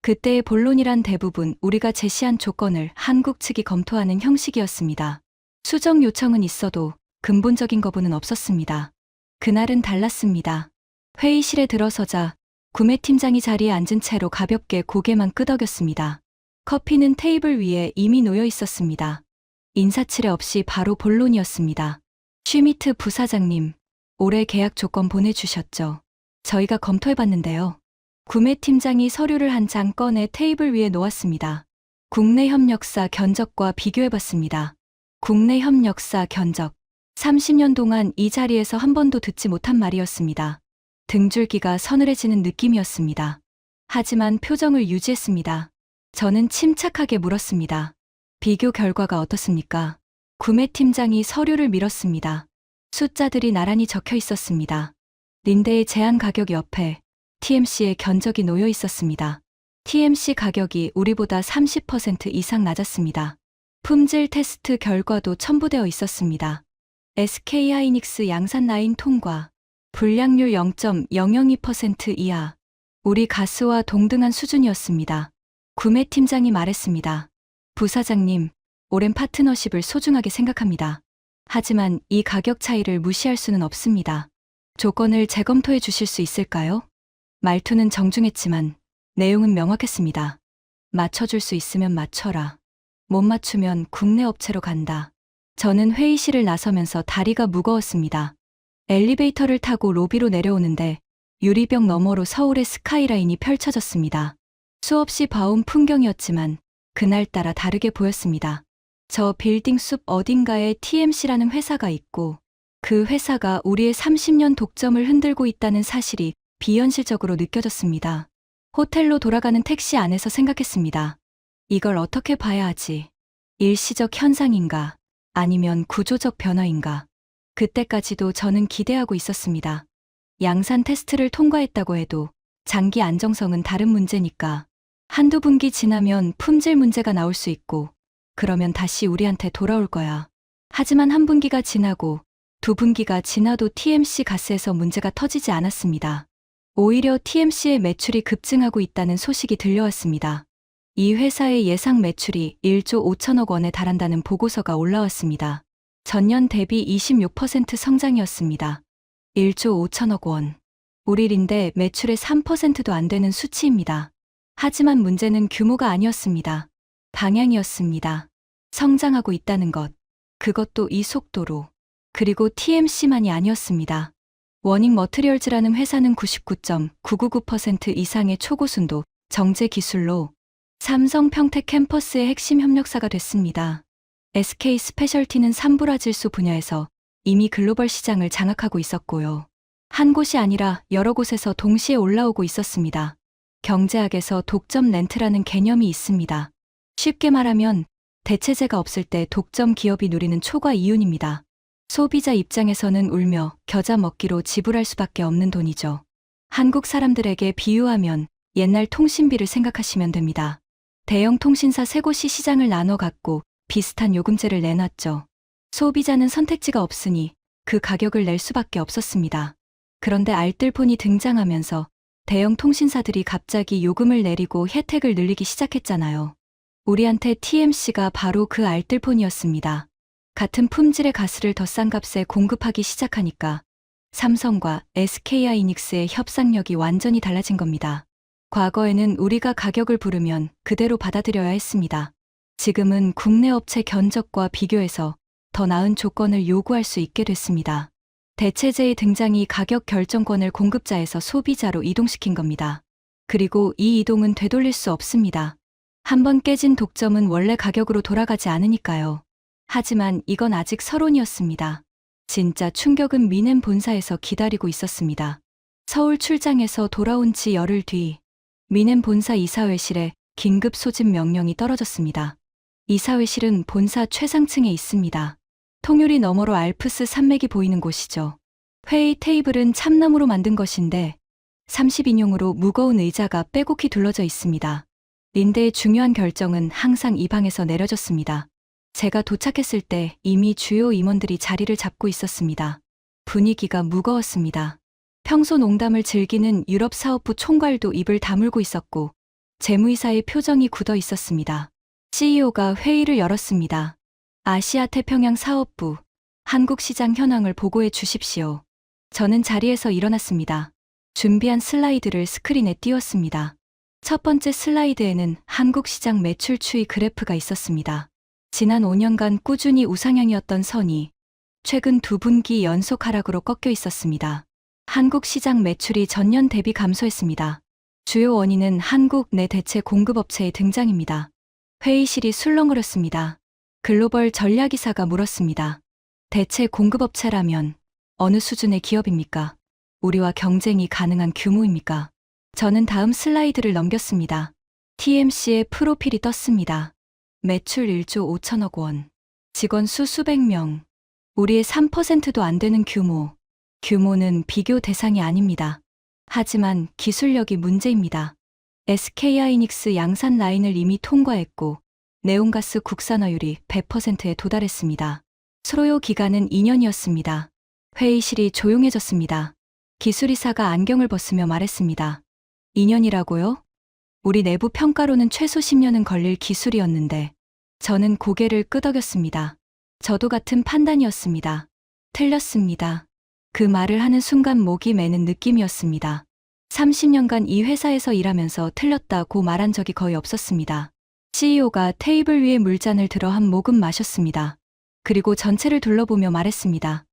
그때의 본론이란 대부분 우리가 제시한 조건을 한국 측이 검토하는 형식이었습니다. 수정 요청은 있어도 근본적인 거부는 없었습니다. 그날은 달랐습니다. 회의실에 들어서자 구매팀장이 자리에 앉은 채로 가볍게 고개만 끄덕였습니다. 커피는 테이블 위에 이미 놓여 있었습니다. 인사치레 없이 바로 본론이었습니다. 슈미트 부사장님, 올해 계약 조건 보내주셨죠? 저희가 검토해봤는데요. 구매팀장이 서류를 한 장 꺼내 테이블 위에 놓았습니다. 국내 협력사 견적과 비교해봤습니다. 국내 협력사 견적. 30년 동안 이 자리에서 한 번도 듣지 못한 말이었습니다. 등줄기가 서늘해지는 느낌이었습니다. 하지만 표정을 유지했습니다. 저는 침착하게 물었습니다. 비교 결과가 어떻습니까? 구매팀장이 서류를 밀었습니다. 숫자들이 나란히 적혀 있었습니다. 린데의 제한 가격 옆에 TMC의 견적이 놓여 있었습니다. TMC 가격이 우리보다 30% 이상 낮았습니다. 품질 테스트 결과도 첨부되어 있었습니다. SK하이닉스 양산 라인 통과, 불량률 0.002% 이하, 우리 가스와 동등한 수준이었습니다. 구매팀장이 말했습니다. 부사장님, 오랜 파트너십을 소중하게 생각합니다. 하지만 이 가격 차이를 무시할 수는 없습니다. 조건을 재검토해 주실 수 있을까요? 말투는 정중했지만 내용은 명확했습니다. 맞춰줄 수 있으면 맞춰라. 못 맞추면 국내 업체로 간다. 저는 회의실을 나서면서 다리가 무거웠습니다. 엘리베이터를 타고 로비로 내려오는데 유리벽 너머로 서울의 스카이라인이 펼쳐졌습니다. 수없이 봐온 풍경이었지만 그날따라 다르게 보였습니다. 저 빌딩 숲 어딘가에 TMC라는 회사가 있고 그 회사가 우리의 30년 독점을 흔들고 있다는 사실이 비현실적으로 느껴졌습니다. 호텔로 돌아가는 택시 안에서 생각했습니다. 이걸 어떻게 봐야 하지? 일시적 현상인가? 아니면 구조적 변화인가? 그때까지도 저는 기대하고 있었습니다. 양산 테스트를 통과했다고 해도 장기 안정성은 다른 문제니까. 한두 분기 지나면 품질 문제가 나올 수 있고 그러면 다시 우리한테 돌아올 거야. 하지만 한 분기가 지나고 두 분기가 지나도 TMC 가스에서 문제가 터지지 않았습니다. 오히려 TMC의 매출이 급증하고 있다는 소식이 들려왔습니다. 이 회사의 예상 매출이 1조 5천억 원에 달한다는 보고서가 올라왔습니다. 전년 대비 26% 성장이었습니다. 1조 5천억 원. 우리 린데 매출의 3%도 안 되는 수치입니다. 하지만 문제는 규모가 아니었습니다. 방향이었습니다. 성장하고 있다는 것. 그것도 이 속도로. 그리고 TMC만이 아니었습니다. 워닝 머트리얼즈라는 회사는 99.999% 이상의 초고순도 정제 기술로 삼성 평택 캠퍼스의 핵심 협력사가 됐습니다. SK 스페셜티는 산브라질소 분야에서 이미 글로벌 시장을 장악하고 있었고요. 한 곳이 아니라 여러 곳에서 동시에 올라오고 있었습니다. 경제학에서 독점 렌트라는 개념이 있습니다. 쉽게 말하면 대체제가 없을 때 독점 기업이 누리는 초과 이윤입니다. 소비자 입장에서는 울며 겨자 먹기로 지불할 수밖에 없는 돈이죠. 한국 사람들에게 비유하면 옛날 통신비를 생각하시면 됩니다. 대형 통신사 세 곳이 시장을 나눠 갖고 비슷한 요금제를 내놨죠. 소비자는 선택지가 없으니 그 가격을 낼 수밖에 없었습니다. 그런데 알뜰폰이 등장하면서 대형 통신사들이 갑자기 요금을 내리고 혜택을 늘리기 시작했잖아요. 우리한테 TMC가 바로 그 알뜰폰이었습니다. 같은 품질의 가스를 더 싼 값에 공급하기 시작하니까 삼성과 SK하이닉스의 협상력이 완전히 달라진 겁니다. 과거에는 우리가 가격을 부르면 그대로 받아들여야 했습니다. 지금은 국내 업체 견적과 비교해서 더 나은 조건을 요구할 수 있게 됐습니다. 대체제의 등장이 가격 결정권을 공급자에서 소비자로 이동시킨 겁니다. 그리고 이 이동은 되돌릴 수 없습니다. 한번 깨진 독점은 원래 가격으로 돌아가지 않으니까요. 하지만 이건 아직 서론이었습니다. 진짜 충격은 미넨 본사에서 기다리고 있었습니다. 서울 출장에서 돌아온 지 열흘 뒤 미넨 본사 이사회실에 긴급 소집 명령이 떨어졌습니다. 이사회실은 본사 최상층에 있습니다. 통유리 너머로 알프스 산맥이 보이는 곳이죠. 회의 테이블은 참나무로 만든 것인데 30인용으로 무거운 의자가 빼곡히 둘러져 있습니다. 린데의 중요한 결정은 항상 이 방에서 내려졌습니다. 제가 도착했을 때 이미 주요 임원들이 자리를 잡고 있었습니다. 분위기가 무거웠습니다. 평소 농담을 즐기는 유럽 사업부 총괄도 입을 다물고 있었고 재무이사의 표정이 굳어 있었습니다. CEO가 회의를 열었습니다. 아시아 태평양 사업부, 한국 시장 현황을 보고해 주십시오. 저는 자리에서 일어났습니다. 준비한 슬라이드를 스크린에 띄웠습니다. 첫 번째 슬라이드에는 한국 시장 매출 추이 그래프가 있었습니다. 지난 5년간 꾸준히 우상향이었던 선이 최근 2분기 연속 하락으로 꺾여 있었습니다. 한국 시장 매출이 전년 대비 감소했습니다. 주요 원인은 한국 내 대체 공급업체의 등장입니다. 회의실이 술렁거렸습니다. 글로벌 전략이사가 물었습니다. 대체 공급업체라면 어느 수준의 기업입니까? 우리와 경쟁이 가능한 규모입니까? 저는 다음 슬라이드를 넘겼습니다. TMC의 프로필이 떴습니다. 매출 1조 5천억 원. 직원 수 수백 명. 우리의 3%도 안 되는 규모. 규모는 비교 대상이 아닙니다. 하지만 기술력이 문제입니다. SK하이닉스 양산 라인을 이미 통과했고 네온가스 국산화율이 100%에 도달했습니다. 소요 기간은 2년이었습니다. 회의실이 조용해졌습니다. 기술이사가 안경을 벗으며 말했습니다. 2년이라고요? 우리 내부 평가로는 최소 10년은 걸릴 기술이었는데 저는 고개를 끄덕였습니다. 저도 같은 판단이었습니다. 틀렸습니다. 그 말을 하는 순간 목이 매는 느낌이었습니다. 30년간 이 회사에서 일하면서 틀렸다고 말한 적이 거의 없었습니다. CEO가 테이블 위에 물잔을 들어 한 모금 마셨습니다. 그리고 전체를 둘러보며 말했습니다.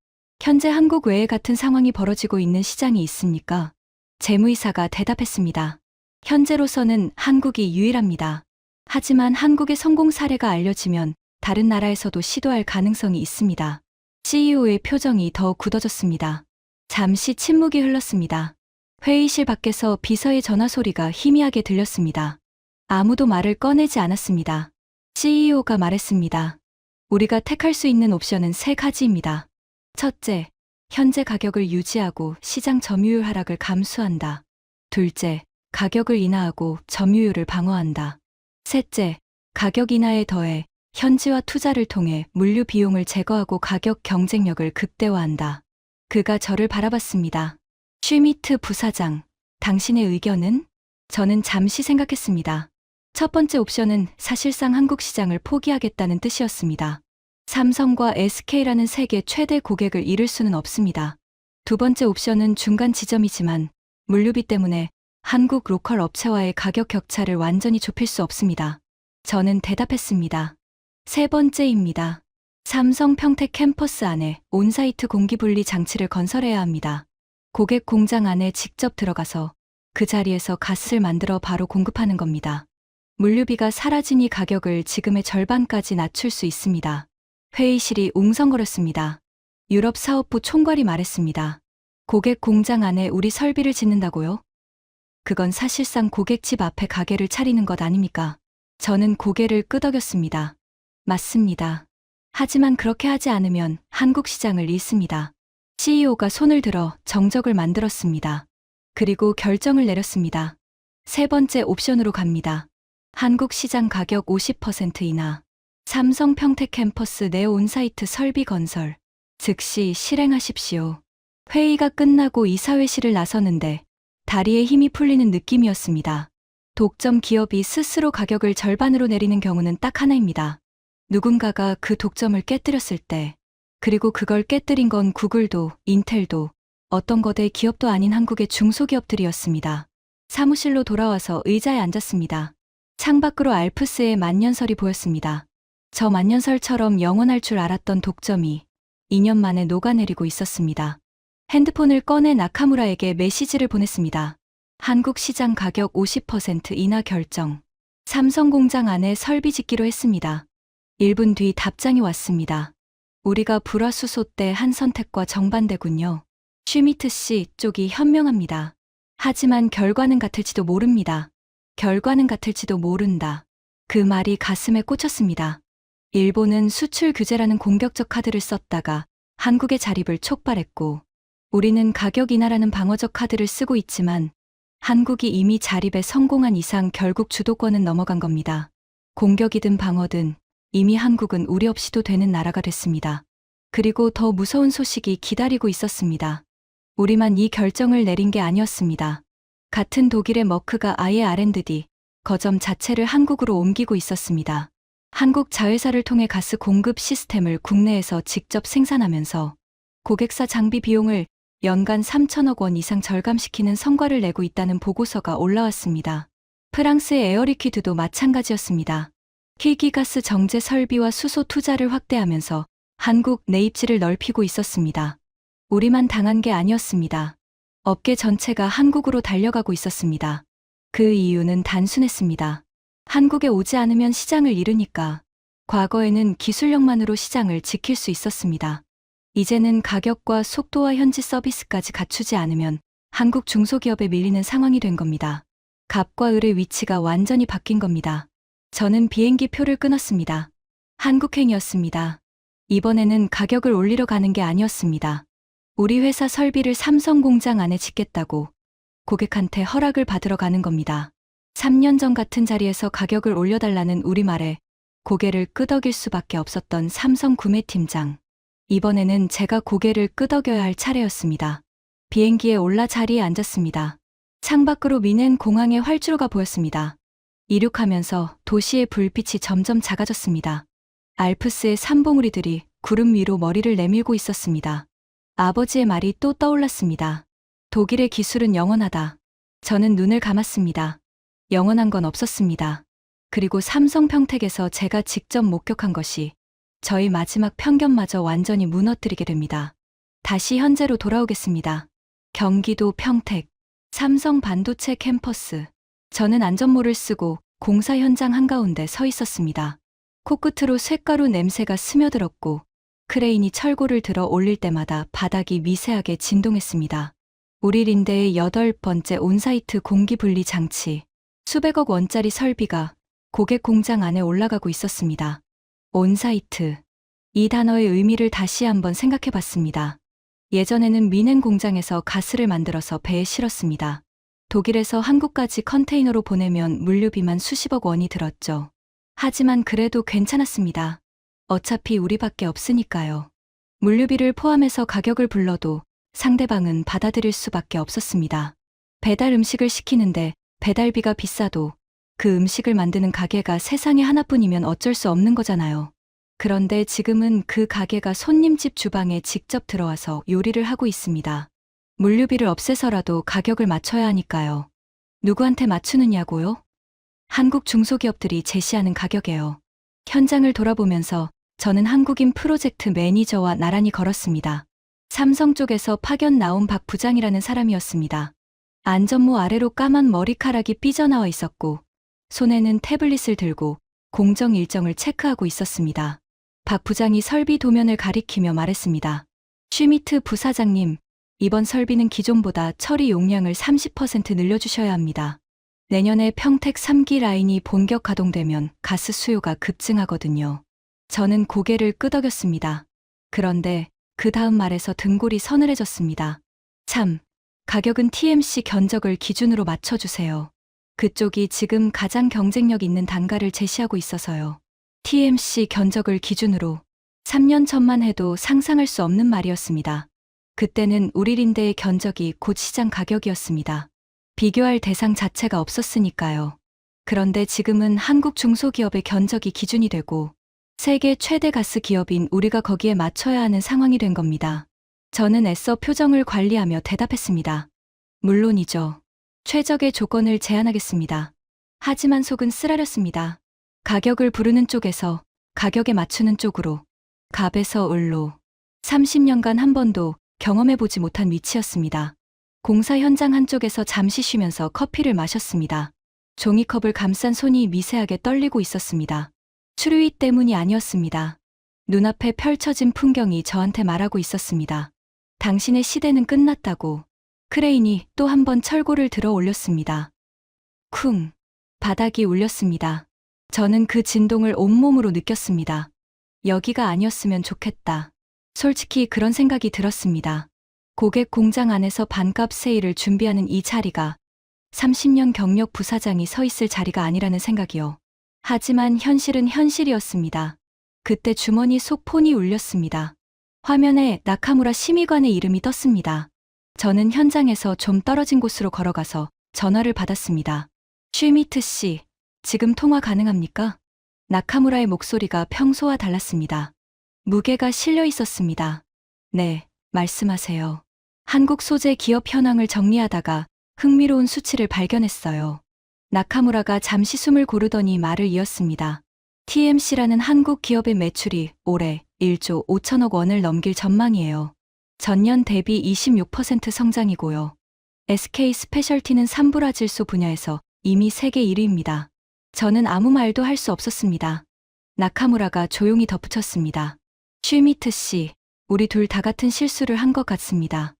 현재 한국 외에 같은 상황이 벌어지고 있는 시장이 있습니까? 재무이사가 대답했습니다. 현재로서는 한국이 유일합니다. 하지만 한국의 성공 사례가 알려지면 다른 나라에서도 시도할 가능성이 있습니다. CEO의 표정이 더 굳어졌습니다. 잠시 침묵이 흘렀습니다. 회의실 밖에서 비서의 전화 소리가 희미하게 들렸습니다. 아무도 말을 꺼내지 않았습니다. CEO가 말했습니다. 우리가 택할 수 있는 옵션은 3가지입니다. 첫째, 현재 가격을 유지하고 시장 점유율 하락을 감수한다. 둘째, 가격을 인하하고 점유율을 방어한다. 셋째, 가격 인하에 더해 현지화 투자를 통해 물류 비용을 제거하고 가격 경쟁력을 극대화한다. 그가 저를 바라봤습니다. 슈미트 부사장, 당신의 의견은? 저는 잠시 생각했습니다. 첫 번째 옵션은 사실상 한국 시장을 포기하겠다는 뜻이었습니다. 삼성과 SK라는 세계 최대 고객을 잃을 수는 없습니다. 두 번째 옵션은 중간 지점이지만 물류비 때문에 한국 로컬 업체와의 가격 격차를 완전히 좁힐 수 없습니다. 저는 대답했습니다. 세 번째입니다. 삼성 평택 캠퍼스 안에 온사이트 공기분리 장치를 건설해야 합니다. 고객 공장 안에 직접 들어가서 그 자리에서 가스를 만들어 바로 공급하는 겁니다. 물류비가 사라지니 가격을 지금의 절반까지 낮출 수 있습니다. 회의실이 웅성거렸습니다. 유럽 사업부 총괄이 말했습니다. 고객 공장 안에 우리 설비를 짓는다고요? 그건 사실상 고객 집 앞에 가게를 차리는 것 아닙니까? 저는 고개를 끄덕였습니다. 맞습니다. 하지만 그렇게 하지 않으면 한국 시장을 잃습니다. CEO가 손을 들어 정적을 만들었습니다. 그리고 결정을 내렸습니다. 세 번째 옵션으로 갑니다. 한국 시장 가격 50% 인하. 삼성 평택 캠퍼스 내 온사이트 설비 건설. 즉시 실행하십시오. 회의가 끝나고 이사회실을 나서는데 다리에 힘이 풀리는 느낌이었습니다. 독점 기업이 스스로 가격을 절반으로 내리는 경우는 딱 하나입니다. 누군가가 그 독점을 깨뜨렸을 때, 그리고 그걸 깨뜨린 건 구글도, 인텔도, 어떤 거대 기업도 아닌 한국의 중소기업들이었습니다. 사무실로 돌아와서 의자에 앉았습니다. 창밖으로 알프스의 만년설이 보였습니다. 저 만년설처럼 영원할 줄 알았던 독점이 2년 만에 녹아내리고 있었습니다. 핸드폰을 꺼내 나카무라에게 메시지를 보냈습니다. 한국 시장 가격 50% 인하 결정. 삼성 공장 안에 설비 짓기로 했습니다. 1분 뒤 답장이 왔습니다. 우리가 불화수소 때 한 선택과 정반대군요. 슈미트 씨 쪽이 현명합니다. 하지만 결과는 같을지도 모릅니다. 결과는 같을지도 모른다. 그 말이 가슴에 꽂혔습니다. 일본은 수출 규제라는 공격적 카드를 썼다가 한국의 자립을 촉발했고, 우리는 가격 인하라는 방어적 카드를 쓰고 있지만 한국이 이미 자립에 성공한 이상 결국 주도권은 넘어간 겁니다. 공격이든 방어든 이미 한국은 우리 없이도 되는 나라가 됐습니다. 그리고 더 무서운 소식이 기다리고 있었습니다. 우리만 이 결정을 내린 게 아니었습니다. 같은 독일의 머크가 아예 R&D, 거점 자체를 한국으로 옮기고 있었습니다. 한국 자회사를 통해 가스 공급 시스템을 국내에서 직접 생산하면서 고객사 장비 비용을 연간 3천억 원 이상 절감시키는 성과를 내고 있다는 보고서가 올라왔습니다. 프랑스의 에어리퀴드도 마찬가지였습니다. 희귀가스 정제 설비와 수소 투자를 확대하면서 한국 내 입지를 넓히고 있었습니다. 우리만 당한 게 아니었습니다. 업계 전체가 한국으로 달려가고 있었습니다. 그 이유는 단순했습니다. 한국에 오지 않으면 시장을 잃으니까. 과거에는 기술력만으로 시장을 지킬 수 있었습니다. 이제는 가격과 속도와 현지 서비스까지 갖추지 않으면 한국 중소기업에 밀리는 상황이 된 겁니다. 갑과 을의 위치가 완전히 바뀐 겁니다. 저는 비행기 표를 끊었습니다. 한국행이었습니다. 이번에는 가격을 올리러 가는 게 아니었습니다. 우리 회사 설비를 삼성 공장 안에 짓겠다고 고객한테 허락을 받으러 가는 겁니다. 3년 전 같은 자리에서 가격을 올려달라는 우리말에 고개를 끄덕일 수밖에 없었던 삼성 구매팀장. 이번에는 제가 고개를 끄덕여야 할 차례였습니다. 비행기에 올라 자리에 앉았습니다. 창밖으로 미넨 공항의 활주로가 보였습니다. 이륙하면서 도시의 불빛이 점점 작아졌습니다. 알프스의 산봉우리들이 구름 위로 머리를 내밀고 있었습니다. 아버지의 말이 또 떠올랐습니다. 독일의 기술은 영원하다. 저는 눈을 감았습니다. 영원한 건 없었습니다. 그리고 삼성 평택에서 제가 직접 목격한 것이 저희 마지막 편견마저 완전히 무너뜨리게 됩니다. 다시 현재로 돌아오겠습니다. 경기도 평택, 삼성 반도체 캠퍼스. 저는 안전모를 쓰고 공사 현장 한가운데 서 있었습니다. 코끝으로 쇳가루 냄새가 스며들었고 크레인이 철골을 들어 올릴 때마다 바닥이 미세하게 진동했습니다. 우리 린데의 8번째 온사이트 공기분리 장치. 수백억 원짜리 설비가 고객 공장 안에 올라가고 있었습니다. 온사이트. 이 단어의 의미를 다시 한번 생각해 봤습니다. 예전에는 미넨 공장에서 가스를 만들어서 배에 실었습니다. 독일에서 한국까지 컨테이너로 보내면 물류비만 수십억 원이 들었죠. 하지만 그래도 괜찮았습니다. 어차피 우리밖에 없으니까요. 물류비를 포함해서 가격을 불러도 상대방은 받아들일 수밖에 없었습니다. 배달 음식을 시키는데 배달비가 비싸도 그 음식을 만드는 가게가 세상에 하나뿐이면 어쩔 수 없는 거잖아요. 그런데 지금은 그 가게가 손님 집 주방에 직접 들어와서 요리를 하고 있습니다. 물류비를 없애서라도 가격을 맞춰야 하니까요. 누구한테 맞추느냐고요? 한국 중소기업들이 제시하는 가격이에요. 현장을 돌아보면서 저는 한국인 프로젝트 매니저와 나란히 걸었습니다. 삼성 쪽에서 파견 나온 박 부장이라는 사람이었습니다. 안전모 아래로 까만 머리카락이 삐져나와 있었고 손에는 태블릿을 들고 공정 일정을 체크하고 있었습니다. 박 부장이 설비 도면을 가리키며 말했습니다. 슈미트 부사장님, 이번 설비는 기존보다 처리 용량을 30% 늘려주셔야 합니다. 내년에 평택 3기 라인이 본격 가동되면 가스 수요가 급증하거든요. 저는 고개를 끄덕였습니다. 그런데 그 다음 말에서 등골이 서늘해졌습니다. 참, 가격은 TMC 견적을 기준으로 맞춰주세요. 그쪽이 지금 가장 경쟁력 있는 단가를 제시하고 있어서요. TMC 견적을 기준으로 3년 전만 해도 상상할 수 없는 말이었습니다. 그때는 우리 린데의 견적이 곧 시장 가격이었습니다. 비교할 대상 자체가 없었으니까요. 그런데 지금은 한국 중소기업의 견적이 기준이 되고 세계 최대 가스 기업인 우리가 거기에 맞춰야 하는 상황이 된 겁니다. 저는 애써 표정을 관리하며 대답했습니다. 물론이죠. 최적의 조건을 제안하겠습니다. 하지만 속은 쓰라렸습니다. 가격을 부르는 쪽에서 가격에 맞추는 쪽으로, 갑에서 을로 30년간 한 번도 경험해보지 못한 위치였습니다. 공사 현장 한쪽에서 잠시 쉬면서 커피를 마셨습니다. 종이컵을 감싼 손이 미세하게 떨리고 있었습니다. 추루이 때문이 아니었습니다. 눈앞에 펼쳐진 풍경이 저한테 말하고 있었습니다. 당신의 시대는 끝났다고. 크레인이 또 한 번 철골을 들어 올렸습니다. 쿵. 바닥이 울렸습니다. 저는 그 진동을 온몸으로 느꼈습니다. 여기가 아니었으면 좋겠다. 솔직히 그런 생각이 들었습니다. 고객 공장 안에서 반값 세일을 준비하는 이 자리가 30년 경력 부사장이 서 있을 자리가 아니라는 생각이요. 하지만 현실은 현실이었습니다. 그때 주머니 속 폰이 울렸습니다. 화면에 나카무라 심의관의 이름이 떴습니다. 저는 현장에서 좀 떨어진 곳으로 걸어가서 전화를 받았습니다. 슈미트 씨, 지금 통화 가능합니까? 나카무라의 목소리가 평소와 달랐습니다. 무게가 실려 있었습니다. 네, 말씀하세요. 한국 소재 기업 현황을 정리하다가 흥미로운 수치를 발견했어요. 나카무라가 잠시 숨을 고르더니 말을 이었습니다. TMC라는 한국 기업의 매출이 올해 1조 5천억 원을 넘길 전망이에요. 전년 대비 26% 성장이고요. SK 스페셜티는 산브라질소 분야에서 이미 세계 1위입니다. 저는 아무 말도 할 수 없었습니다. 나카무라가 조용히 덧붙였습니다. 슈미트 씨, 우리 둘 다 같은 실수를 한 것 같습니다.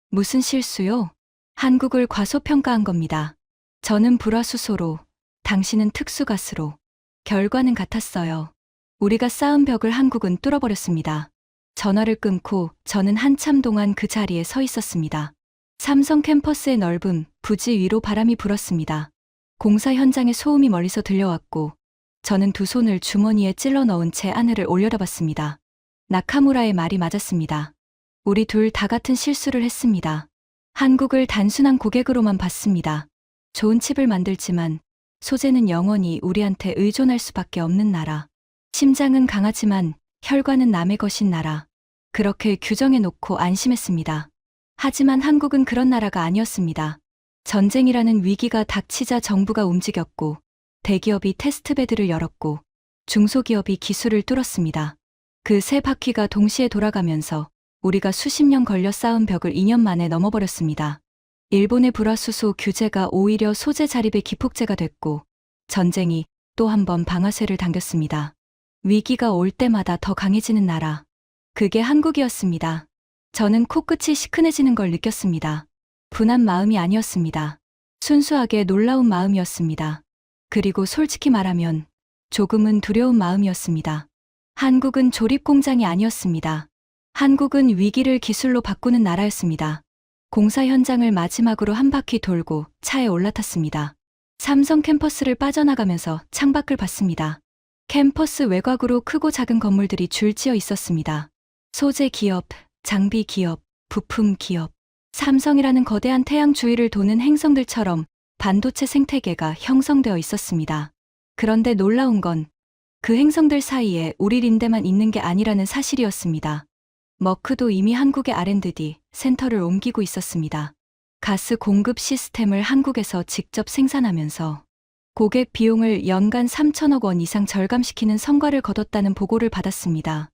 무슨 실수요? 한국을 과소평가한 겁니다. 저는 불화수소로, 당신은 특수가스로. 결과는 같았어요. 우리가 쌓은 벽을 한국은 뚫어버렸습니다. 전화를 끊고 저는 한참 동안 그 자리에 서 있었습니다. 삼성 캠퍼스의 넓은 부지 위로 바람이 불었습니다. 공사 현장의 소음이 멀리서 들려왔고 저는 두 손을 주머니에 찔러 넣은 채 하늘을 올려다봤습니다. 나카무라의 말이 맞았습니다. 우리 둘 다 같은 실수를 했습니다. 한국을 단순한 고객으로만 봤습니다. 좋은 칩을 만들지만 소재는 영원히 우리한테 의존할 수밖에 없는 나라. 심장은 강하지만 혈관은 남의 것인 나라. 그렇게 규정해놓고 안심했습니다. 하지만 한국은 그런 나라가 아니었습니다. 전쟁이라는 위기가 닥치자 정부가 움직였고 대기업이 테스트베드를 열었고 중소기업이 기술을 뚫었습니다. 그 세 바퀴가 동시에 돌아가면서 우리가 수십 년 걸려 쌓은 벽을 2년 만에 넘어버렸습니다. 일본의 불화수소 규제가 오히려 소재 자립의 기폭제가 됐고 전쟁이 또 한 번 방아쇠를 당겼습니다. 위기가 올 때마다 더 강해지는 나라. 그게 한국이었습니다. 저는 코끝이 시큰해지는 걸 느꼈습니다. 분한 마음이 아니었습니다. 순수하게 놀라운 마음이었습니다. 그리고 솔직히 말하면 조금은 두려운 마음이었습니다. 한국은 조립 공장이 아니었습니다. 한국은 위기를 기술로 바꾸는 나라였습니다. 공사 현장을 마지막으로 한 바퀴 돌고 차에 올라탔습니다. 삼성 캠퍼스를 빠져나가면서 창밖을 봤습니다. 캠퍼스 외곽으로 크고 작은 건물들이 줄지어 있었습니다. 소재 기업, 장비 기업, 부품 기업, 삼성이라는 거대한 태양 주위를 도는 행성들처럼 반도체 생태계가 형성되어 있었습니다. 그런데 놀라운 건 그 행성들 사이에 우리 린데만 있는 게 아니라는 사실이었습니다. 머크도 이미 한국의 R&D 센터를 옮기고 있었습니다. 가스 공급 시스템을 한국에서 직접 생산하면서 고객 비용을 연간 3천억 원 이상 절감시키는 성과를 거뒀다는 보고를 받았습니다.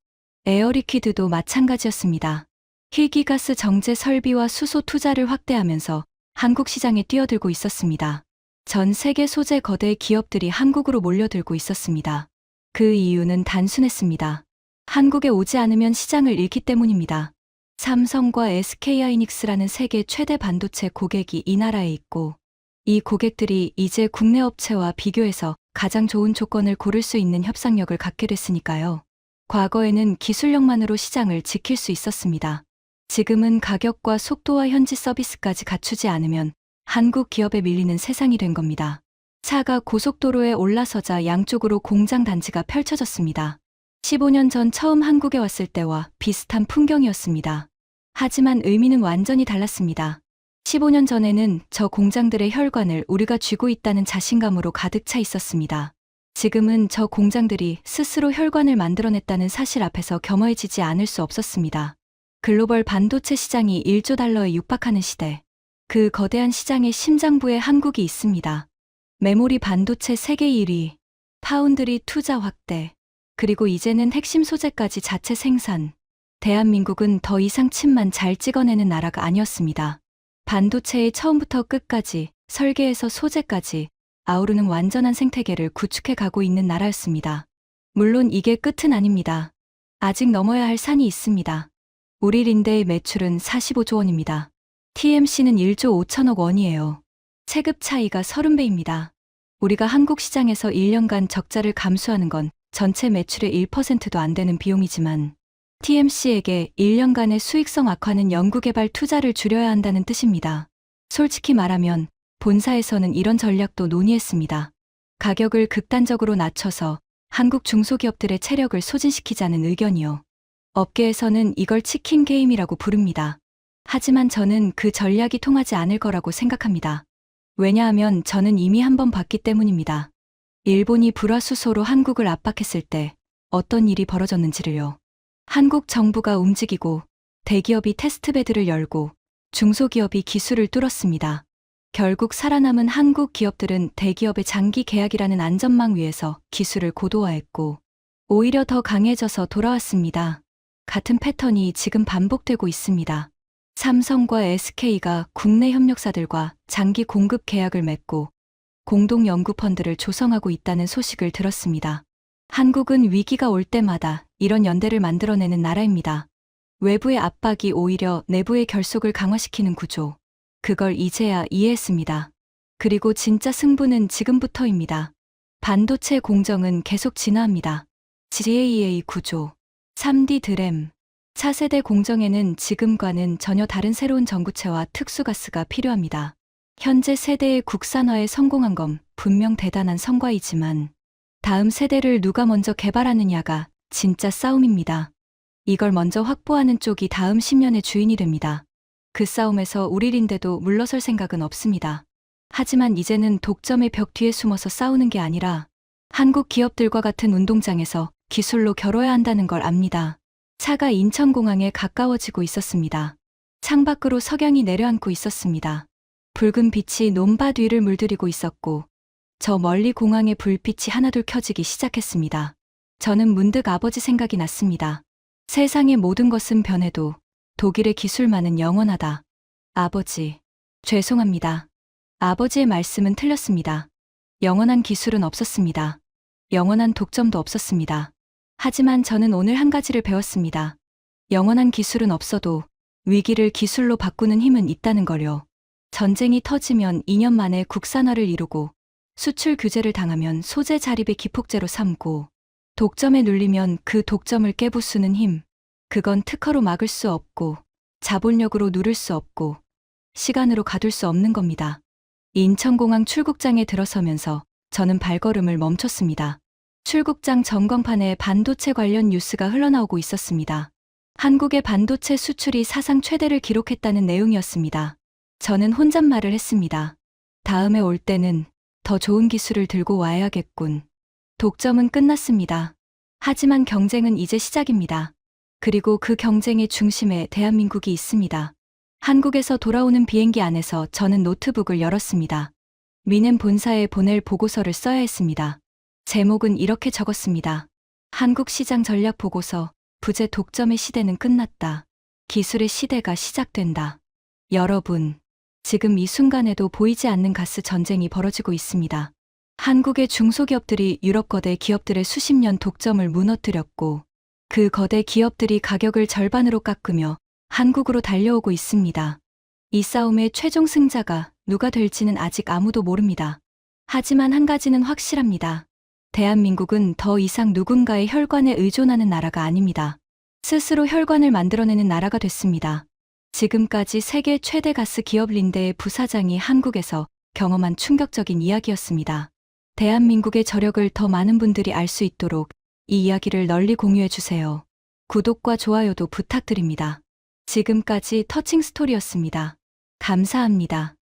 에어리퀴드도 마찬가지였습니다. 힐기가스 정제 설비와 수소 투자를 확대하면서 한국 시장에 뛰어들고 있었습니다. 전 세계 소재 거대 기업들이 한국으로 몰려들고 있었습니다. 그 이유는 단순했습니다. 한국에 오지 않으면 시장을 잃기 때문입니다. 삼성과 SK하이닉스라는 세계 최대 반도체 고객이 이 나라에 있고 이 고객들이 이제 국내 업체와 비교해서 가장 좋은 조건을 고를 수 있는 협상력을 갖게 됐으니까요. 과거에는 기술력만으로 시장을 지킬 수 있었습니다. 지금은 가격과 속도와 현지 서비스까지 갖추지 않으면 한국 기업에 밀리는 세상이 된 겁니다. 차가 고속도로에 올라서자 양쪽으로 공장 단지가 펼쳐졌습니다. 15년 전 처음 한국에 왔을 때와 비슷한 풍경이었습니다. 하지만 의미는 완전히 달랐습니다. 15년 전에는 저 공장들의 혈관을 우리가 쥐고 있다는 자신감으로 가득 차 있었습니다. 지금은 저 공장들이 스스로 혈관을 만들어냈다는 사실 앞에서 겸허해지지 않을 수 없었습니다. 글로벌 반도체 시장이 1조 달러에 육박하는 시대. 그 거대한 시장의 심장부에 한국이 있습니다. 메모리 반도체 세계 1위, 파운드리 투자 확대, 그리고 이제는 핵심 소재까지 자체 생산. 대한민국은 더 이상 칩만 잘 찍어내는 나라가 아니었습니다. 반도체의 처음부터 끝까지, 설계에서 소재까지 아우르는 완전한 생태계를 구축해 가고 있는 나라였습니다. 물론 이게 끝은 아닙니다. 아직 넘어야 할 산이 있습니다. 우리 린데의 매출은 45조 원입니다. TMC는 1조 5천억 원이에요. 체급 차이가 30배입니다. 우리가 한국 시장에서 1년간 적자를 감수하는 건 전체 매출의 1%도 안 되는 비용이지만 TMC에게 1년간의 수익성 악화는 연구개발 투자를 줄여야 한다는 뜻입니다. 솔직히 말하면 본사에서는 이런 전략도 논의했습니다. 가격을 극단적으로 낮춰서 한국 중소기업들의 체력을 소진시키자는 의견이요. 업계에서는 이걸 치킨 게임이라고 부릅니다. 하지만 저는 그 전략이 통하지 않을 거라고 생각합니다. 왜냐하면 저는 이미 한 번 봤기 때문입니다. 일본이 불화수소로 한국을 압박했을 때 어떤 일이 벌어졌는지를요. 한국 정부가 움직이고 대기업이 테스트베드를 열고 중소기업이 기술을 뚫었습니다. 결국 살아남은 한국 기업들은 대기업의 장기 계약이라는 안전망 위에서 기술을 고도화했고 오히려 더 강해져서 돌아왔습니다. 같은 패턴이 지금 반복되고 있습니다. 삼성과 SK가 국내 협력사들과 장기 공급 계약을 맺고 공동 연구 펀드를 조성하고 있다는 소식을 들었습니다. 한국은 위기가 올 때마다 이런 연대를 만들어내는 나라입니다. 외부의 압박이 오히려 내부의 결속을 강화시키는 구조. 그걸 이제야 이해했습니다. 그리고 진짜 승부는 지금부터입니다. 반도체 공정은 계속 진화합니다. GAA 구조, 3D 드램, 차세대 공정에는 지금과는 전혀 다른 새로운 전구체와 특수가스가 필요합니다. 현재 세대의 국산화에 성공한 건 분명 대단한 성과이지만 다음 세대를 누가 먼저 개발하느냐가 진짜 싸움입니다. 이걸 먼저 확보하는 쪽이 다음 10년의 주인이 됩니다. 그 싸움에서 우리린데도 물러설 생각은 없습니다. 하지만 이제는 독점의 벽 뒤에 숨어서 싸우는 게 아니라 한국 기업들과 같은 운동장에서 기술로 겨뤄야 한다는 걸 압니다. 차가 인천공항에 가까워지고 있었습니다. 창밖으로 석양이 내려앉고 있었습니다. 붉은 빛이 논밭 위를 물들이고 있었고 저 멀리 공항의 불빛이 하나둘 켜지기 시작했습니다. 저는 문득 아버지 생각이 났습니다. 세상의 모든 것은 변해도 독일의 기술만은 영원하다. 아버지, 죄송합니다. 아버지의 말씀은 틀렸습니다. 영원한 기술은 없었습니다. 영원한 독점도 없었습니다. 하지만 저는 오늘 한 가지를 배웠습니다. 영원한 기술은 없어도 위기를 기술로 바꾸는 힘은 있다는 걸요. 전쟁이 터지면 2년 만에 국산화를 이루고 수출 규제를 당하면 소재 자립의 기폭제로 삼고 독점에 눌리면 그 독점을 깨부수는 힘. 그건 특허로 막을 수 없고 자본력으로 누를 수 없고 시간으로 가둘 수 없는 겁니다. 인천공항 출국장에 들어서면서 저는 발걸음을 멈췄습니다. 출국장 전광판에 반도체 관련 뉴스가 흘러나오고 있었습니다. 한국의 반도체 수출이 사상 최대를 기록했다는 내용이었습니다. 저는 혼잣말을 했습니다. 다음에 올 때는 더 좋은 기술을 들고 와야겠군. 독점은 끝났습니다. 하지만 경쟁은 이제 시작입니다. 그리고 그 경쟁의 중심에 대한민국이 있습니다. 한국에서 돌아오는 비행기 안에서 저는 노트북을 열었습니다. 미넨 본사에 보낼 보고서를 써야 했습니다. 제목은 이렇게 적었습니다. 한국 시장 전략 보고서, 부재 독점의 시대는 끝났다. 기술의 시대가 시작된다. 여러분, 지금 이 순간에도 보이지 않는 가스 전쟁이 벌어지고 있습니다. 한국의 중소기업들이 유럽 거대 기업들의 수십 년 독점을 무너뜨렸고 그 거대 기업들이 가격을 절반으로 깎으며 한국으로 달려오고 있습니다. 이 싸움의 최종 승자가 누가 될지는 아직 아무도 모릅니다. 하지만 한 가지는 확실합니다. 대한민국은 더 이상 누군가의 혈관에 의존하는 나라가 아닙니다. 스스로 혈관을 만들어내는 나라가 됐습니다. 지금까지 세계 최대 가스 기업 린데의 부사장이 한국에서 경험한 충격적인 이야기였습니다. 대한민국의 저력을 더 많은 분들이 알 수 있도록 이 이야기를 널리 공유해 주세요. 구독과 좋아요도 부탁드립니다. 지금까지 터칭 스토리였습니다. 감사합니다.